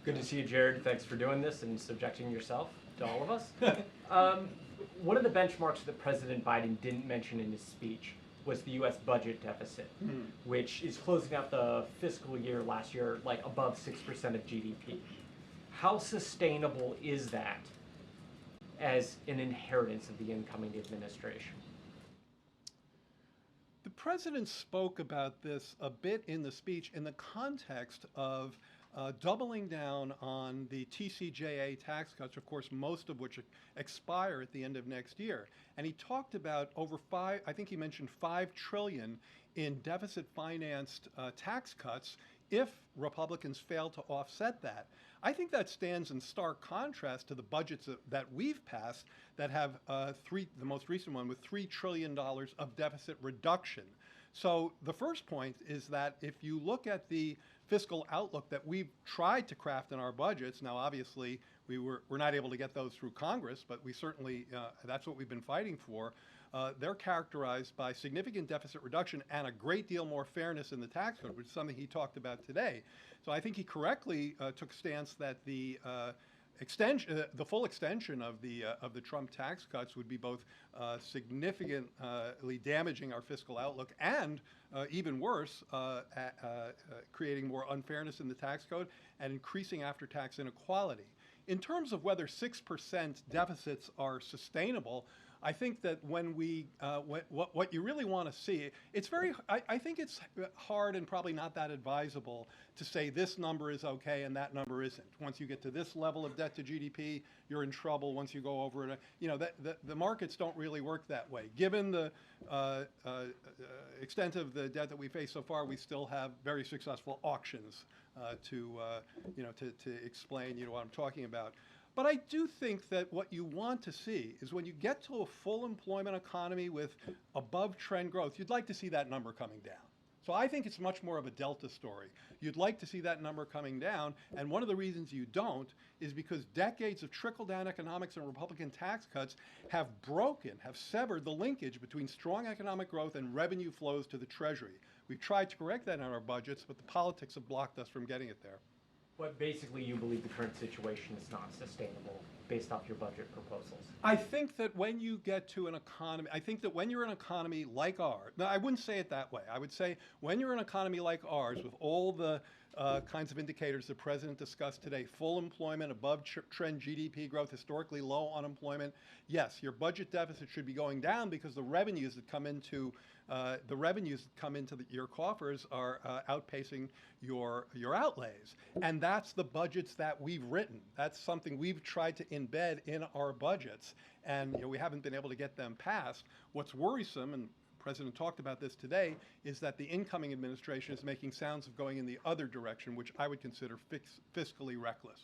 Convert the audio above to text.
Good to see you, Jared. Thanks for doing this and subjecting yourself to all of us. One of the benchmarks that President Biden didn't mention in his speech was the U.S. budget deficit, which is closing out the fiscal year last year like above 6% of GDP. How sustainable is that as an inheritance of the incoming administration? The president spoke about this a bit in the speech in the context of doubling down on the TCJA tax cuts, of course, most of which expire at the end of next year. And he talked about I think he mentioned $5 trillion in deficit financed tax cuts if Republicans fail to offset that. I think that stands in stark contrast to the budgets that we've passed that have the most recent one with $3 trillion of deficit reduction. So the first point is that if you look at the fiscal outlook that we've tried to craft in our budgets, now obviously we're not able to get those through Congress, but we certainly, that's what we've been fighting for. They're characterized by significant deficit reduction and a great deal more fairness in the tax code, which is something he talked about today. So I think he correctly took a stance that the full extension of the Trump tax cuts would be both significantly damaging our fiscal outlook and even worse, creating more unfairness in the tax code and increasing after-tax inequality. In terms of whether 6% deficits are sustainable, I think that when what you really want to see, I think it's hard and probably not that advisable to say this number is okay and that number isn't. Once you get to this level of debt to GDP, you're in trouble. Once you go over it, the markets don't really work that way. Given the extent of the debt that we face so far, we still have very successful auctions to explain what I'm talking about. But I do think that what you want to see is when you get to a full employment economy with above trend growth, you'd like to see that number coming down. So I think it's much more of a delta story. You'd like to see that number coming down, and one of the reasons you don't is because decades of trickle-down economics and Republican tax cuts have severed the linkage between strong economic growth and revenue flows to the Treasury. We've tried to correct that in our budgets, but the politics have blocked us from getting it there. But basically, you believe the current situation is not sustainable based off your budget proposals. I think that when you get to an economy, I think that when you're an economy like ours, no, I wouldn't say it that way. I would say when you're an economy like ours with all the kinds of indicators the president discussed today, full employment, above trend GDP growth, historically low unemployment, yes, your budget deficit should be going down because the revenues that come into your coffers are outpacing your outlays. And that's the budgets that we've written. That's something we've tried to embed in our budgets, and we haven't been able to get them passed. What's worrisome, and the President talked about this today, is that the incoming administration is making sounds of going in the other direction, which I would consider fiscally reckless.